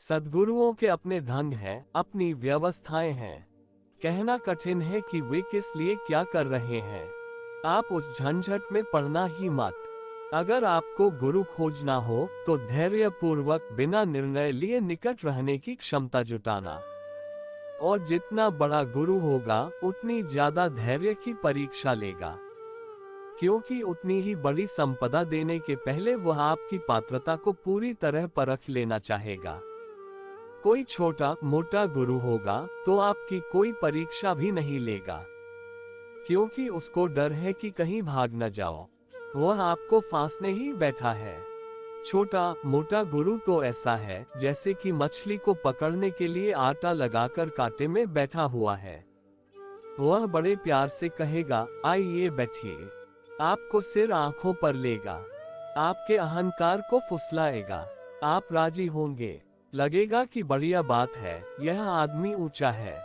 सद्गुरुओं के अपने ढंग हैं, अपनी व्यवस्थाएं हैं। कहना कठिन है कि वे किस लिए क्या कर रहे हैं। आप उस झंझट में पड़ना ही मत। अगर आपको गुरु खोजना हो तो धैर्यपूर्वक बिना निर्णय लिए निकट रहने की क्षमता जुटाना। और जितना बड़ा गुरु होगा उतनी ज्यादा धैर्य की परीक्षा लेगा, क्योंकि उतनी ही बड़ी संपदा देने के पहले वह आपकी पात्रता को पूरी तरह परख लेना चाहेगा। कोई छोटा मोटा गुरु होगा तो आपकी कोई परीक्षा भी नहीं लेगा, क्योंकि उसको डर है कि कहीं भाग न जाओ। वह आपको फांसने ही बैठा है। छोटा मोटा गुरु तो ऐसा है जैसे कि मछली को पकड़ने के लिए आटा लगाकर कांटे में बैठा हुआ है। वह बड़े प्यार से कहेगा, आइए बैठिए। आपको सिर आंखों पर लेगा, आपके अहंकार को फुसलाएगा। आप राजी होंगे, लगेगा कि बढ़िया बात है, यह आदमी ऊंचा है,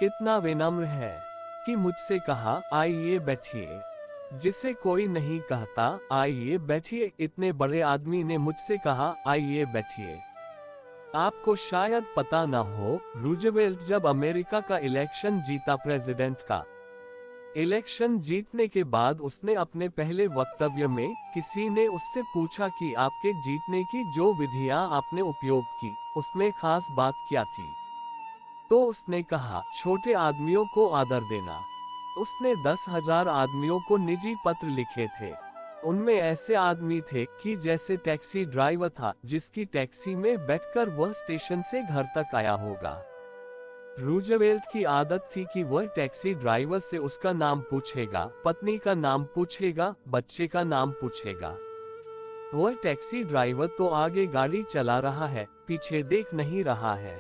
कितना विनम्र है कि मुझसे कहा आइए बैठिए, जिसे कोई नहीं कहता आइए बैठिए। इतने बड़े आदमी ने मुझसे कहा आइए बैठिए। आपको शायद पता न हो, रूजवेल्ट जब अमेरिका का इलेक्शन जीता, प्रेसिडेंट का इलेक्शन जीतने के बाद उसने अपने पहले वक्तव्य में किसी ने उससे पूछा कि आपके जीतने की जो विधियां आपने उपयोग की उसमें खास बात क्या थी। तो उसने कहा, छोटे आदमियों को आदर देना। उसने 10,000 आदमियों को निजी पत्र लिखे थे। उनमें ऐसे आदमी थे कि जैसे टैक्सी ड्राइवर था जिसकी टैक्सी में बैठकर वह स्टेशन से घर तक आया होगा। रूजवेल्ट की आदत थी कि वह टैक्सी ड्राइवर से उसका नाम पूछेगा, पत्नी का नाम पूछेगा, बच्चे का नाम पूछेगा। वह टैक्सी ड्राइवर तो आगे गाड़ी चला रहा है, पीछे देख नहीं रहा है,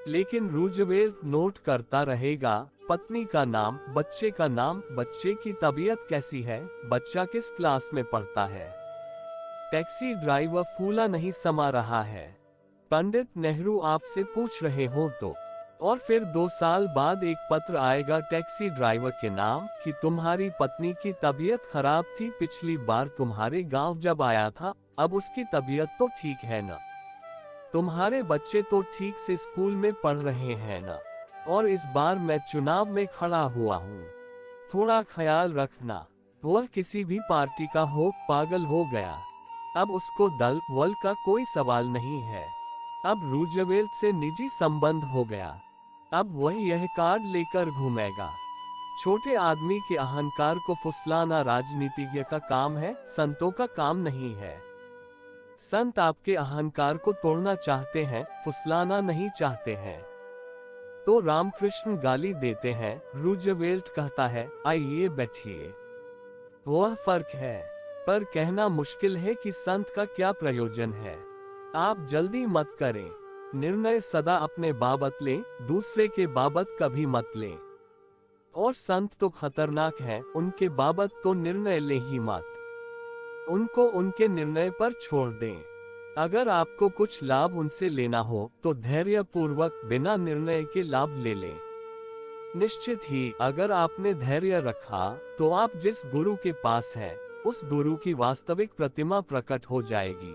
लेकिन रूजवेल्ट नोट करता रहेगा पत्नी का नाम, बच्चे का नाम, बच्चे की तबीयत कैसी है, बच्चा किस क्लास में पढ़ता है। टैक्सी ड्राइवर फूला नहीं समा रहा है। पंडित नेहरू आपसे पूछ रहे हो तो। और फिर 2 साल बाद एक पत्र आएगा टैक्सी ड्राइवर के नाम कि तुम्हारी पत्नी की तबीयत खराब थी, पिछली बार तुम्हारे गांव जब आया था, अब उसकी तबीयत तो ठीक है ना। तुम्हारे बच्चे तो ठीक से स्कूल में पढ़ रहे हैं ना। और इस बार मैं चुनाव में खड़ा हुआ हूँ, थोड़ा ख्याल रखना। वह किसी भी पार्टी का हो, पागल हो गया। अब उसको दल वल का कोई सवाल नहीं है। अब रूजवेल्ट से निजी संबंध हो गया। अब वह यह कार्ड लेकर घूमेगा। छोटे आदमी के अहंकार को फुसलाना राजनीतिज्ञ का काम है, संतों का काम नहीं है। संत आपके अहंकार को तोड़ना चाहते हैं, फुसलाना नहीं चाहते हैं। तो रामकृष्ण गाली देते हैं, रूजवेल्ट कहता है आइए बैठिए। वह फर्क है। पर कहना मुश्किल है कि संत का क्या प्रयोजन है। आप जल्दी मत करें। निर्णय सदा अपने बाबत लें, दूसरे के बाबत कभी मत लें। और संत तो खतरनाक हैं, उनके बाबत तो निर्णय ले ही मत। उनको उनके निर्णय पर छोड़ दें। अगर आपको कुछ लाभ उनसे लेना हो तो धैर्यपूर्वक बिना निर्णय के लाभ ले लें। निश्चित ही अगर आपने धैर्य रखा तो आप जिस गुरु के पास हैं, उस गुरु की वास्तविक प्रतिमा प्रकट हो जाएगी।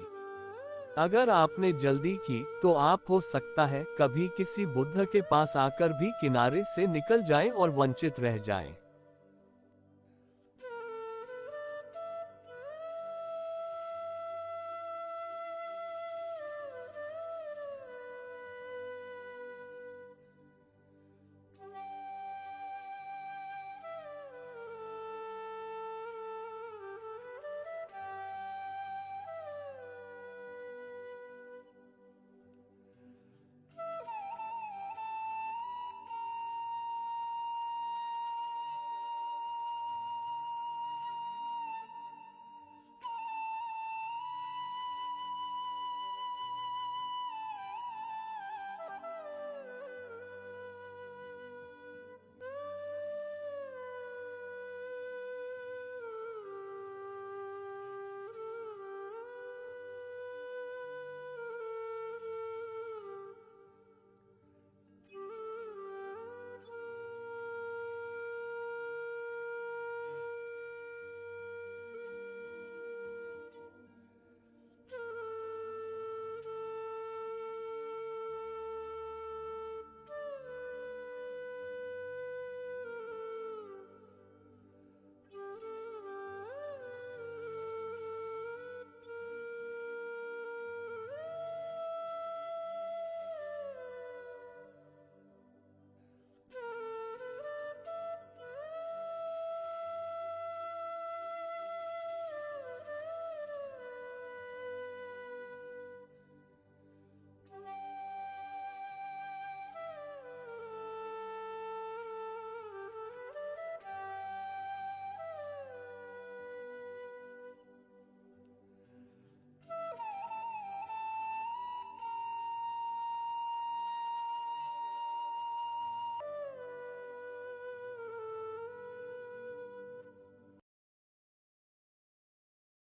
अगर आपने जल्दी की तो आप हो सकता है कभी किसी बुद्ध के पास आकर भी किनारे से निकल जाएं और वंचित रह जाएं।